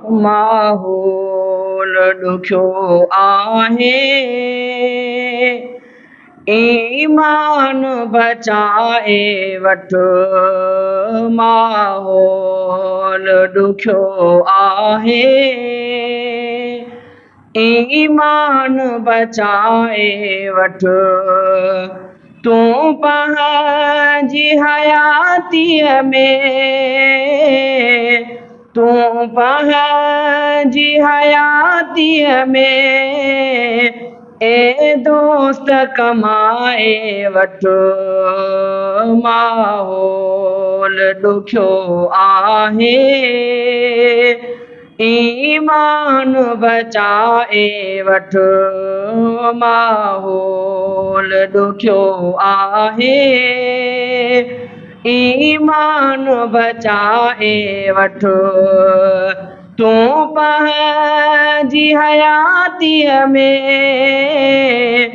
माहौल ॾुखियो आहे, ईमान बचाए वठ। माहौल ॾुखियो आहे, ईमान बचाए वठ। तूं पंहिंजी हयातीअ में, तूं पंहिंजी हयातीअ में ए दोस्त कमाए वठ। माहौल ॾुखियो आहे, ईमान बचाए वठ। माहौल ॾुखियो आहे, ईमान बचाए वठ। तूं पंहिंजी हयातीअ में,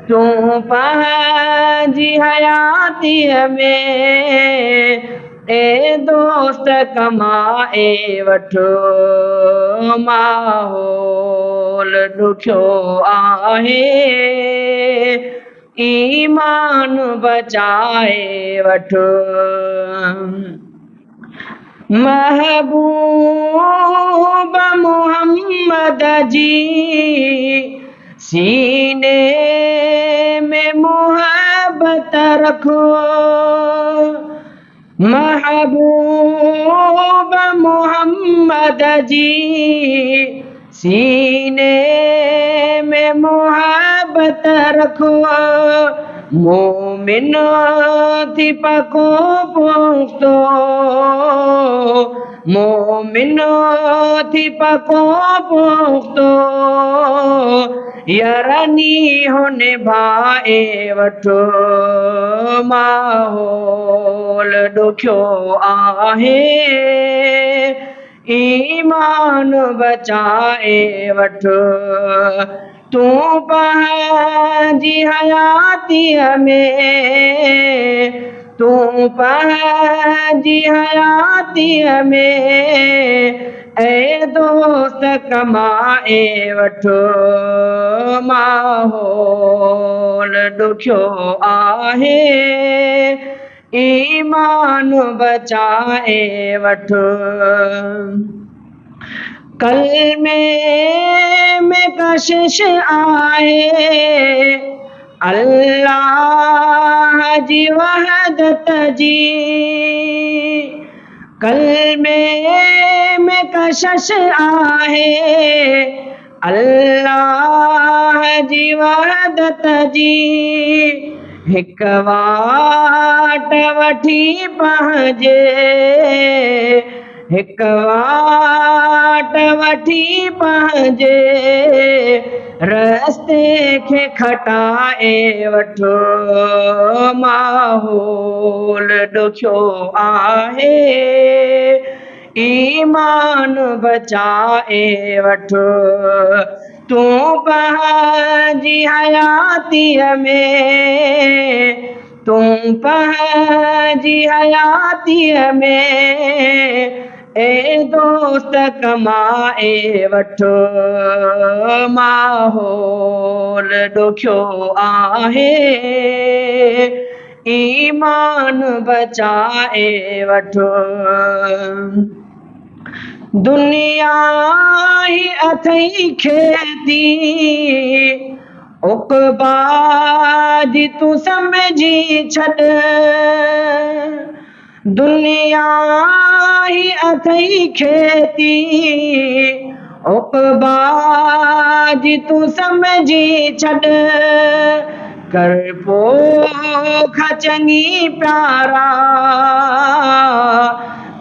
तूं पंहिंजी हयातीअ में ए दोस्त कमाए वठ। माहौल ॾुखियो आहे, ईमान बचाए वठ। महबूब मोहम्मद जी सीने में मोहब्बत रखो। महबूब मोहम्मद जी सीने में मोहब्बत रखो। मोमिन थी पको पुख्तो, मोमिन थी पको पुख्तो, यारनी हो निभाए वठ। माहौल ॾुखियो आहे, ईमान बचाए वठ। तूं पंहिंजी हयातीअ में, तूं पंहिंजी हयातीअ में ए दोस्त कमाए वठ। माहौल ॾुखियो आहे, ईमान बचाए वठ। कलमे में कशिश आहे, अल्लाह जी वहदत जी। कलमे में कशिश आहे, अल्लाह जी वहदत जी। हिक वाट वठी पंहिंजे, हिक वाट वठी पंहिंजे रस्ते खे खटाए वठ। माहौल ॾुखियो आहे, ईमान बचाए वठ। तूं पंहिंजी हयातीअ में, तूं पंहिंजी हयातीअ में ए दोस्त कमाए वठ। माहौल ॾुखियो आहे, ईमान बचाए वठ। दुनिया ही अथई खेती, उक़बा जी तूं समझी छॾ। दुनिया ही अथई खेती, उक़बा जी तूं समझी छॾ। कर पोख चङी प्यारा,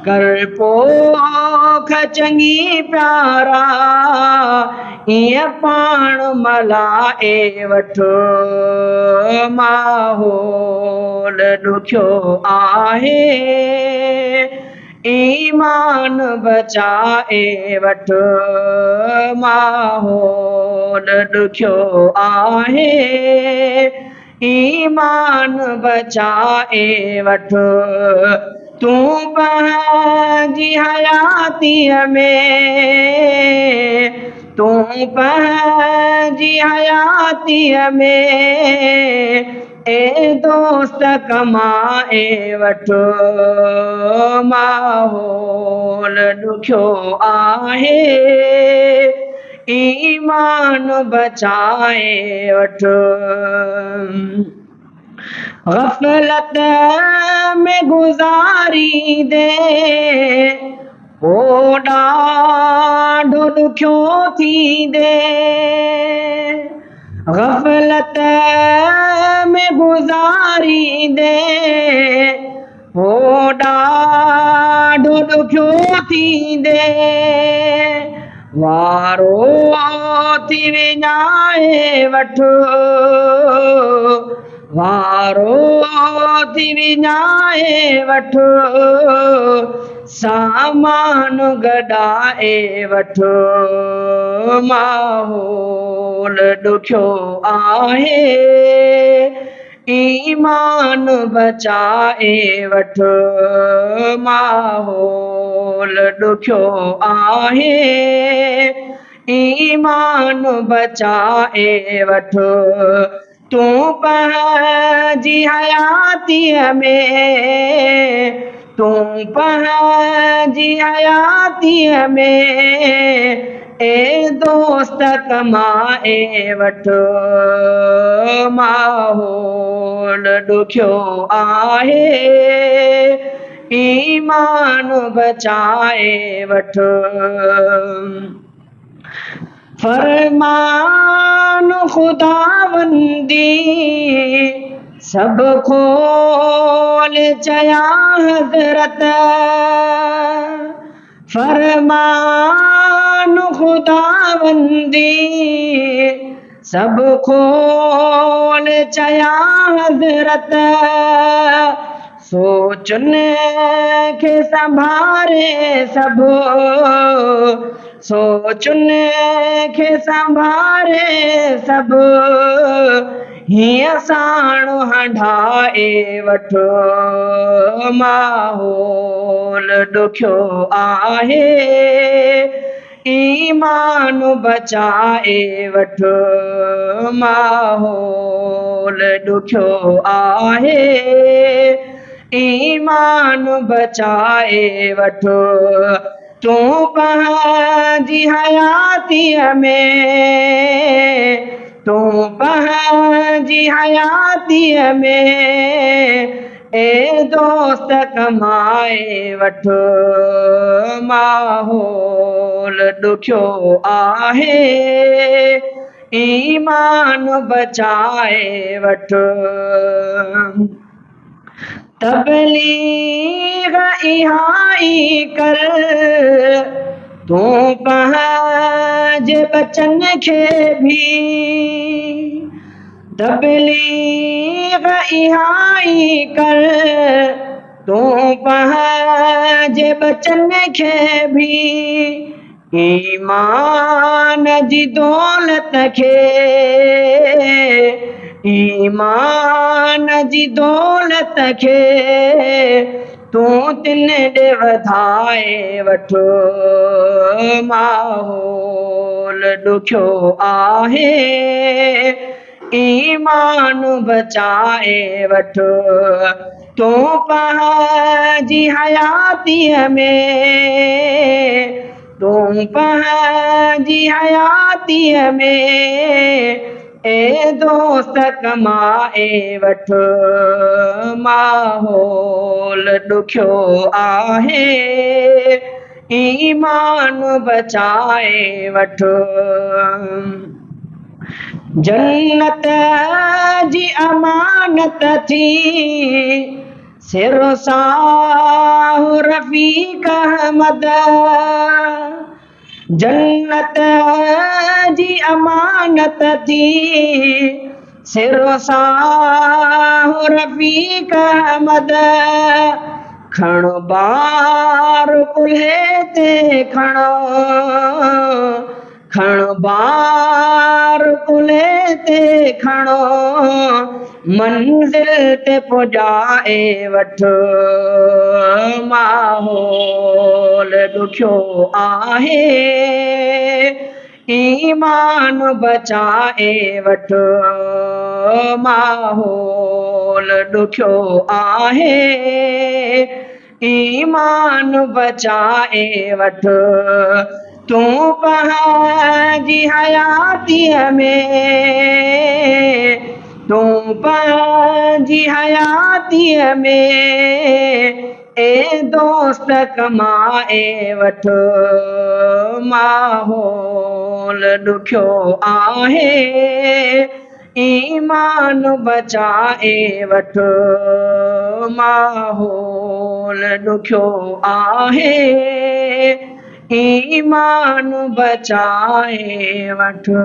कर पोख चङी प्यारा, ईअं पाण मलाए वठ। माहौल ॾुखियो आहे, ईमान बचाए वठ। माहौल ॾुखियो आहे, ईमान बचाए वठ। तू पंहिंजी हयातीअ में, तू पंहिंजी हयातीअ में ए दोस्त कमाए वठो, माहौल ॾुखियो आहे, ईमान बचाए वठो। गफलत में गुज़ारी दे ओ ॾाढो ॾुखियो थींदे, गफलत में गुज़ारी दे ओ ॾाढो ॾुखियो थींदे, वारो थी विञाए वठो, वारो थी विञाए वठो, सामान गॾाए वठो, माहौल ॾुखियो आहे, ईमान बचाए वठो, माहौल ॾुखियो आहे, ईमान बचाए वठो। तू पंहिंजी हयातीअ में, तू पंहिंजी हयातीअ में ए दोस्त कमाए वठो, माहौल ॾुखियो आहे, ईमान बचाए वठो। फरमान खुदावंदी सब खोल चया हज़रत, फरमान खुदावंदी सब खोल चया हज़रत, सोचन के संभारे सब, सोचन के संभारे सब, हीअं साण हंढाए वठो, माहौल ॾुखियो आहे, ईमान बचाए वठो, माहौल ॾुखियो आहे, ईमान बचाए वठो। तू पंहिंजी हयातीअ में, तू पंहिंजी हयातीअ में ए दोस्त कमाए वठो, माहौल ॾुखियो आहे, ईमान बचाए वठो। तबलीग इहाई कर, तू पंहिंजे बचन खे भी, तबलीग इहाई कर, तू पंहिंजे बचन खे भी, ईमान जी दौलत खे, ईमान जी दौलत खे तू तिन ॾे वधाए वठो, माहौल ॾुखियो आहे, ईमान बचाए वठो। तू पंहिंजी हयातीअ में, तू पंहिंजी हयातीअ में ए दोस्त कमाए वठो, माहौल ॾुखियो आहे, ईमान बचाए वठो। जन्नत जी अमानत थी सिर साहु रफ़ीक अहमद, जन्नत जी अमानत थी सिर साहु रफ़ीक अहमद, खण बार कुल्हे ते खण, खण बार कुले ते खणो मंजिल ते पुॼाए वठो माहौल ॾुखियो आहे ईमान बचाए वठो माहौल ॾुखियो आहे ईमान बचाए वठो तूं पंहिंजी हयातीअ में तूं पंहिंजी हयातीअ में ए दोस्त कमाए वठो माहौल ॾुखियो आहे ईमान बचाए वठो माहौल ॾुखियो आहे ईमान बचाए वठो।